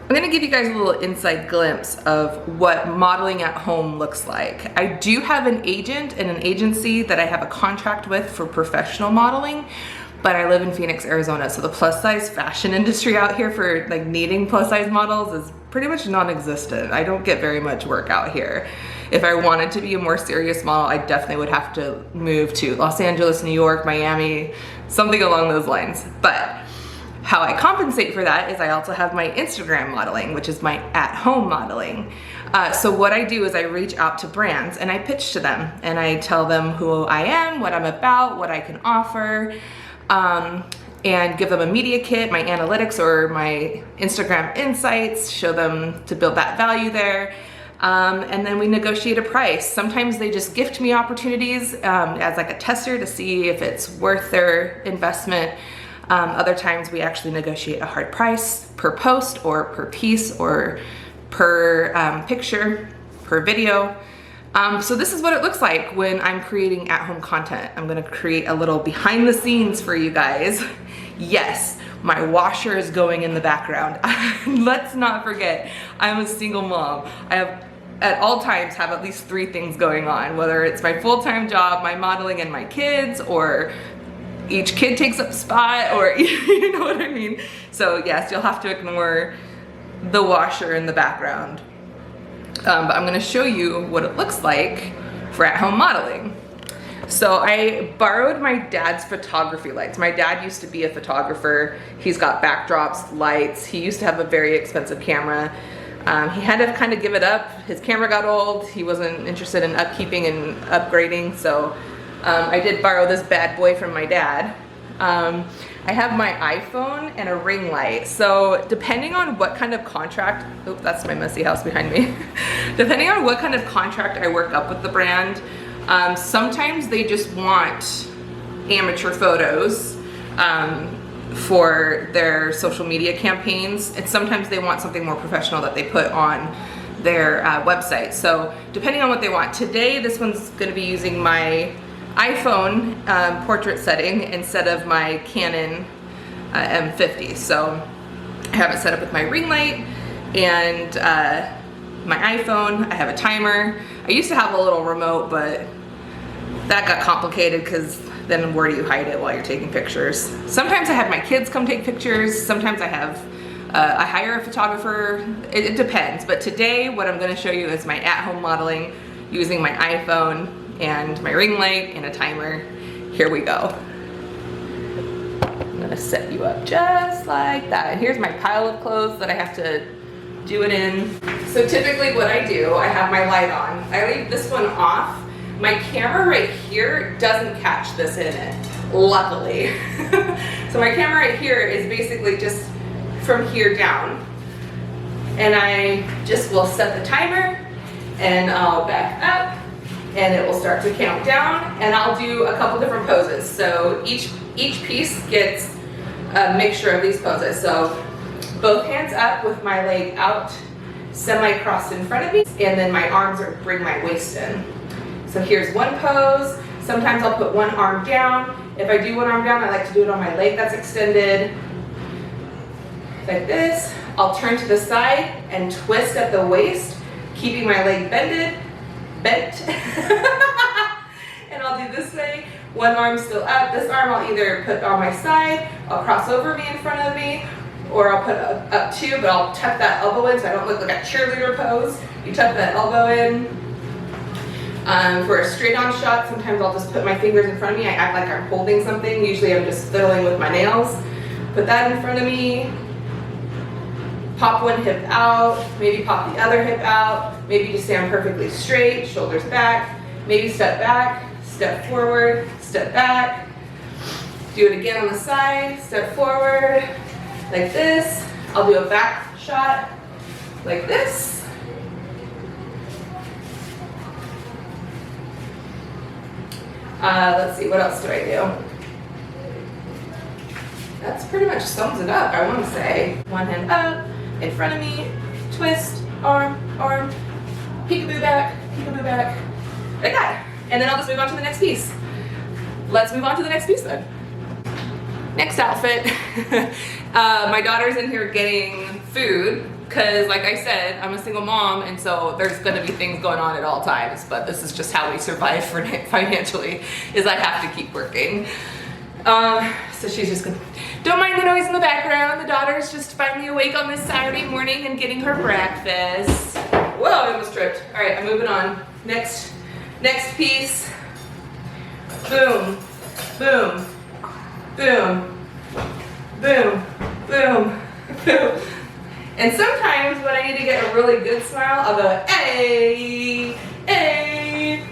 I'm gonna give you guys a little inside glimpse of what modeling at home looks like. I do have an agent and an agency that I have a contract with for professional modeling, but I live in Phoenix, Arizona, so the plus size fashion industry out here for like needing plus size models is pretty much non-existent. I don't get very much work out here. If I wanted to be a more serious model, I definitely would have to move to Los Angeles, New York, Miami, something along those lines. But how I compensate for that is I also have my Instagram modeling, which is my at-home modeling. So what I do is I reach out to brands and I pitch to them and I tell them who I am, what I'm about, what I can offer, and give them a media kit, my analytics or my Instagram insights, show them to build that value there. And then we negotiate a price. Sometimes they just gift me opportunities as like a tester to see if it's worth their investment. Other times we actually negotiate a hard price per post or per piece or per picture, per video. So this is what it looks like when I'm creating at-home content. I'm gonna create a little behind the scenes for you guys. Yes, my washer is going in the background. Let's not forget, I'm a single mom. I have at all times have at least 3 things going on, whether it's my full-time job, my modeling and my kids, or each kid takes up a spot, or you know what I mean? So yes, you'll have to ignore the washer in the background. But I'm gonna show you what it looks like for at-home modeling. So I borrowed my dad's photography lights. My dad used to be a photographer. He's got backdrops, lights. He used to have a very expensive camera. He had to kind of give it up. His camera got old. He wasn't interested in upkeeping and upgrading, so I did borrow this bad boy from my dad. I have my iPhone and a ring light. So depending on what kind of contract, oh, that's my messy house behind me. Depending on what kind of contract I work up with the brand, sometimes they just want amateur photos for their social media campaigns. And sometimes they want something more professional that they put on their website. So depending on what they want. Today, this one's gonna be using my iPhone portrait setting instead of my Canon M50. So I have it set up with my ring light and my iPhone. I have a timer. I used to have a little remote, but that got complicated because then where do you hide it while you're taking pictures? Sometimes I have my kids come take pictures. Sometimes I have, I hire a photographer. It depends. But today what I'm gonna show you is my at-home modeling using my iPhone and my ring light and a timer. Here we go. I'm gonna set you up just like that. And here's my pile of clothes that I have to do it in. So typically what I do, I have my light on. I leave this one off. My camera right here doesn't catch this in it, luckily. So my camera right here is basically just from here down. And I just will set the timer and I'll back up and it will start to count down, and I'll do a couple different poses. So each piece gets a mixture of these poses. So both hands up with my leg out, semi-crossed in front of me, and then my arms bring my waist in. So here's one pose. Sometimes I'll put one arm down. If I do one arm down, I like to do it on my leg that's extended. Like this. I'll turn to the side and twist at the waist, keeping my leg bent. And I'll do this way. One arm still up. This arm I'll either put on my side, I'll cross over me in front of me, or I'll put up too, but I'll tuck that elbow in so I don't look like a cheerleader pose. You tuck that elbow in. For a straight on shot, sometimes I'll just put my fingers in front of me. I act like I'm holding something. Usually I'm just fiddling with my nails. Put that in front of me. Pop one hip out, maybe pop the other hip out, maybe just stand perfectly straight, shoulders back, maybe step back, step forward, step back. Do it again on the side, step forward, like this. I'll do a back shot, like this. Let's see, what else do I do? That's pretty much sums it up, I want to say. One hand up, in front of me, twist, arm, peekaboo back, like that. And then I'll just move on to the next piece. Let's move on to the next piece then. Next outfit. My daughter's in here getting food, because like I said, I'm a single mom, and so there's gonna be things going on at all times, but this is just how we survive financially, is I have to keep working. So she's just gonna, don't mind the noise in the background. The daughter's just finally awake on this Saturday morning and getting her breakfast. Whoa, I almost tripped. All right, I'm moving on. Next piece. Boom, boom, boom, boom, boom, boom. And sometimes when I need to get a really good smile, I'll go, ay, ay,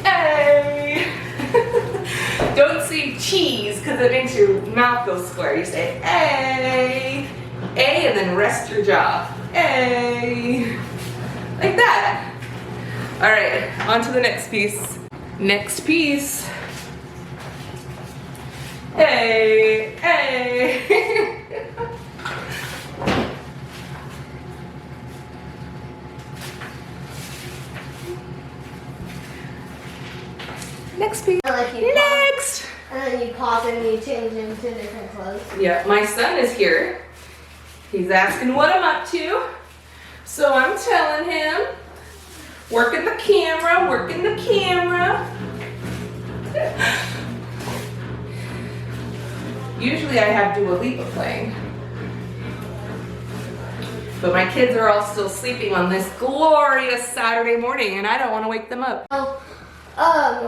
ay. Don't say cheese, because it makes your mouth go square. You say ay, ay, and then rest your jaw. Ay. Like that. All right, on to the next piece. Next piece. Hey, hey. Next piece. Next. And then you pause and you change into different clothes. Yeah, my son is here. He's asking what I'm up to. So I'm telling him, working the camera, working the camera. Usually I have Dua Lipa playing. But my kids are all still sleeping on this glorious Saturday morning, and I don't want to wake them up.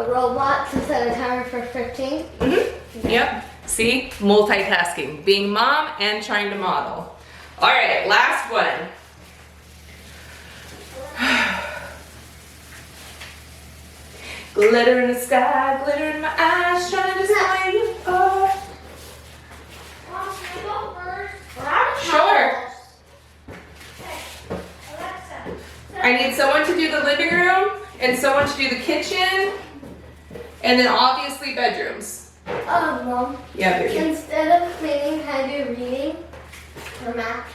Robot to set a timer for 15. Mm-hmm. Yep. See? Multitasking. Being mom and trying to model. All right, last one. Glitter in the sky, glitter in my eyes, trying to decide you are. Mom, can I go first? Sure. I need someone to do the living room, and someone to do the kitchen, and then obviously bedrooms. Mom. Yeah, baby. Instead of cleaning, can I do reading or math?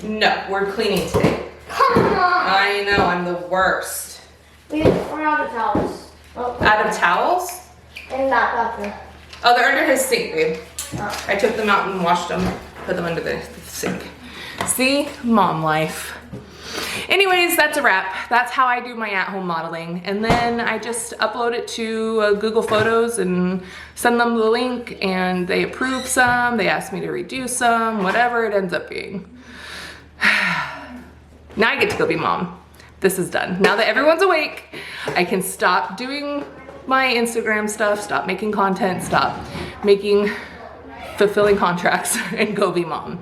No, we're cleaning today. Come on! I know, I'm the worst. We're out of towels. Oh, Out of towels? in that bathroom. Oh, they're under his sink, babe. Oh. I took them out and washed them, put them under the sink. See? Mom life. Anyways, that's a wrap. That's how I do my at-home modeling. And then I just upload it to Google Photos and send them the link, and they approve some, they ask me to redo some, whatever it ends up being. Now I get to go be mom. This is done. Now that everyone's awake, I can stop doing my Instagram stuff, stop making content, stop fulfilling contracts, and go be mom.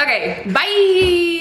Okay, bye!